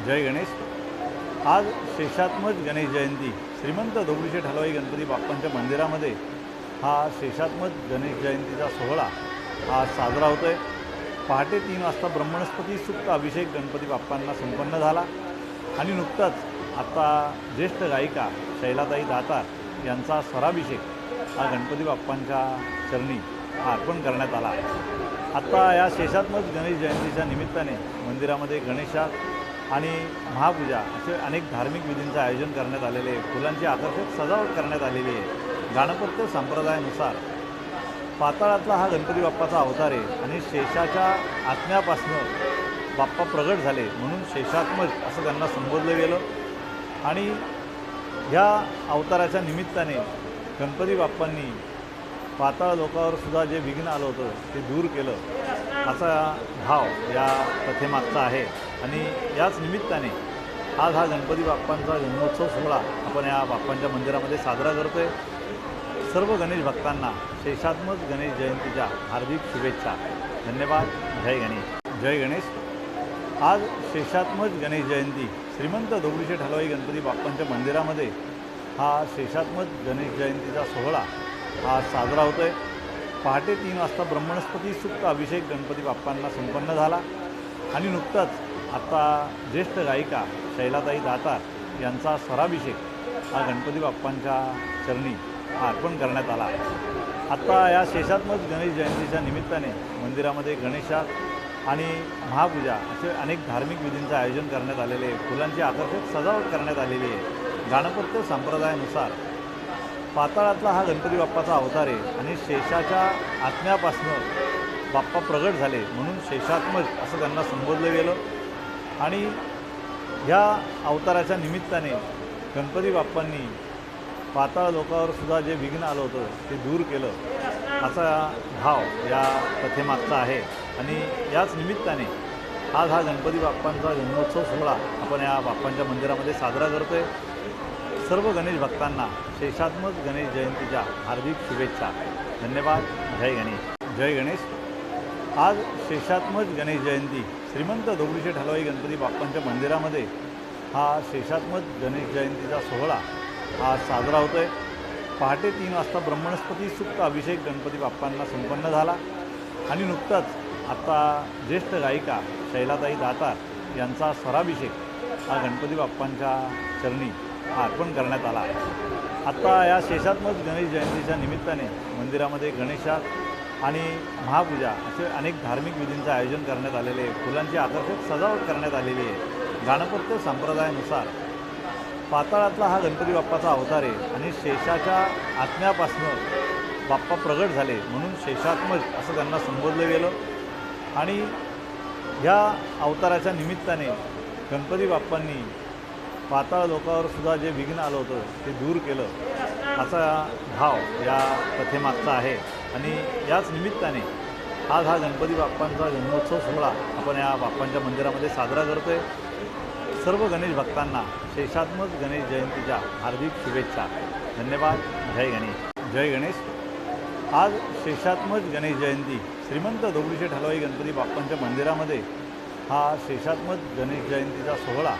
जय गणेश। आज शेषात्मज गणेश जयंती श्रीमंत दगडूशेठ हलवाई गणपती बाप्पांच्या मंदिरामध्ये हा शेषात्मज गणेश जयंतीचा सोहळा आज साजरा होतो आहे। पहाटे 3 वाजता ब्रह्मणस्पती सुक्त अभिषेक गणपती बाप्पांना संपन्न झाला आणि नुकताच आता ज्येष्ठ गायिका शैलाताई दातार यांचा स्वराभिषेक हा गणपती बाप्पांच्या चरणी अर्पण करण्यात आला। आता या शेषात्मज गणेश जयंतीच्या निमित्ताने मंदिरामध्ये गणेशात आणि महापूजा असे अनेक धार्मिक विधींचं आयोजन करण्यात आलेले आहे। फुलांची आकर्षक सजावट करण्यात आलेली आहे। गाणपत्य संप्रदायानुसार पाताळातला हा गणपती बाप्पाचा अवतार आहे आणि शेषाच्या आत्म्यापासून बाप्पा प्रगट झाले म्हणून शेषात्मज असं त्यांना संबोधलं गेलं। आणि ह्या अवताराच्या निमित्ताने गणपती बाप्पांनी पाताळ लोकावर सुद्धा जे विघ्न आलं होतं ते दूर केलं असा भाव या कथेमागचा आहे। आणि याच निमित्ताने आज हा गणपती बाप्पांचा जन्मोत्सव सोहळा आपण या बाप्पांच्या मंदिरामध्ये साजरा करतो आहे। सर्व गणेश भक्तांना शेषात्मज गणेश जयंतीच्या हार्दिक शुभेच्छा। धन्यवाद। जय गणेश। जय गणेश। आज शेषात्मज गणेश जयंती श्रीमंत दगडूशेठ हलवाई गणपती बाप्पांच्या मंदिरामध्ये हा शेषात्मज गणेश जयंतीचा सोहळा आज साजरा होतो आहे। पहाटे 3 वाजता ब्रह्मणस्पती सुक्त अभिषेक गणपती बाप्पांना संपन्न झाला आणि नुकताच आता ज्येष्ठ गायिका शैलाताई दातार यांचा स्वराभिषेक हा गणपती बाप्पांच्या चरणी अर्पण करण्यात आला। आता या शेषात्मज गणेश जयंतीच्या निमित्ताने मंदिरामध्ये गणेशात आणि महापूजा असे अनेक धार्मिक विधींचं आयोजन करण्यात आलेले आहे। फुलांची आकर्षक सजावट करण्यात आलेली आहे। गाणपत्य संप्रदायानुसार पाताळातला हा गणपती बाप्पाचा अवतार आहे आणि शेषाच्या आत्म्यापासून बाप्पा प्रगट झाले म्हणून शेषात्मज असं त्यांना संबोधलं गेलं। आणि ह्या अवताराच्या निमित्ताने गणपती बाप्पांनी पाताळ लोकावर सुद्धा जे विघ्न आलं होतं ते दूर केलं असा भाव या कथेमागचा आहे। आणि याच निमित्ताने आज हा गणपती बाप्पांचा जन्मोत्सव सोहळा आपण या बाप्पांच्या मंदिरामध्ये साजरा करतो आहे। सर्व गणेश भक्तांना शेषात्मज गणेश जयंतीच्या हार्दिक शुभेच्छा। धन्यवाद। जय गणेश। जय गणेश। आज शेषात्मज गणेश जयंती श्रीमंत दगडूशेठ हलवाई गणपती बाप्पांच्या मंदिरामध्ये हा शेषात्मज गणेश जयंतीचा सोहळा आज साजरा होतो आहे। पहाटे 3 वाजता ब्रह्मणस्पती सुक्त अभिषेक गणपती बाप्पांना संपन्न झाला आणि नुकताच आता ज्येष्ठ गायिका शैलाताई दातार यांचा स्वराभिषेक हा गणपती बाप्पांच्या चरणी अर्पण करण्यात आला। आता या शेषात्मज गणेश जयंतीच्या निमित्ताने मंदिरामध्ये गणेशात आणि महापूजा असे अनेक धार्मिक विधींचं आयोजन करण्यात आलेले आहे। फुलांची आकर्षक सजावट करण्यात आलेली आहे। गाणपत्य संप्रदायानुसार पाताळातला हा गणपती बाप्पाचा अवतार आहे आणि शेषाच्या आत्म्यापासून बाप्पा प्रगट झाले म्हणून शेषात्मज असं त्यांना संबोधलं गेलं। आणि ह्या अवताराच्या निमित्ताने गणपती बाप्पांनी पाताळ लोकावर सुद्धा जे विघ्न आलं होतं ते दूर केलं असा भाव या कथेमागचा आहे। आणि याच निमित्ताने आज हा गणपती बाप्पांचा जन्मोत्सव सोहळा आपण या बाप्पांच्या मंदिरामध्ये साजरा करतो आहे। सर्व गणेश भक्तांना शेषात्मज गणेश जयंतीच्या हार्दिक शुभेच्छा। धन्यवाद। जय गणेश। जय गणेश। आज शेषात्मज गणेश जयंती श्रीमंत दगडूशेठ हलवाई गणपती बाप्पांच्या मंदिरामध्ये हा शेषात्मज गणेश जयंतीचा सोहळा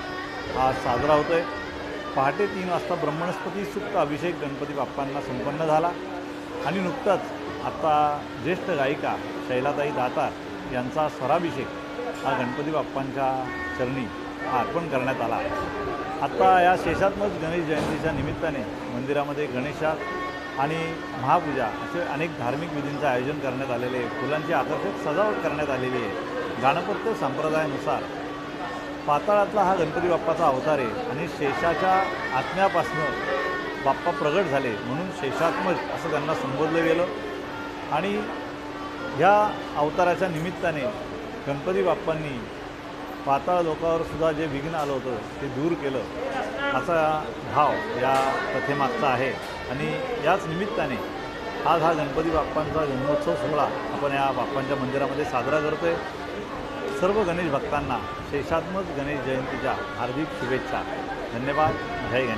आज साजरा होतो आहे। पहाटे 3 वाजता ब्रह्मणस्पती सुक्त अभिषेक गणपती बाप्पांना संपन्न झाला आणि नुकताच आता ज्येष्ठ गायिका शैलाताई दातार यांचा स्वराभिषेक हा गणपती बाप्पांच्या चरणी अर्पण करण्यात आला। आता या शेषात्मज गणेश जयंतीच्या निमित्ताने मंदिरामध्ये गणेशात आणि महापूजा असे अनेक धार्मिक विधींचं आयोजन करण्यात आलेले आहे। फुलांची आकर्षक सजावट करण्यात आलेली आहे। गाणपत्य संप्रदायानुसार पाताळातला हा गणपती बाप्पाचा अवतार आहे आणि शेषाच्या आत्म्यापासून बाप्पा प्रगट झाले म्हणून शेषात्मज असं त्यांना संबोधलं गेलं। आणि ह्या अवताराच्या निमित्ताने गणपती बाप्पांनी पाताळ लोकावर सुद्धा जे विघ्न आलं होतं ते दूर केलं असा भाव या कथेमागचा आहे। आणि याच निमित्ताने आज हा गणपती बाप्पांचा जन्मोत्सव सोहळा आपण या बाप्पांच्या मंदिरामध्ये साजरा करतो आहे। सर्व गणेश भक्तांना शेषात्मज गणेश जयंतीच्या हार्दिक शुभेच्छा। धन्यवाद। जय गणेश।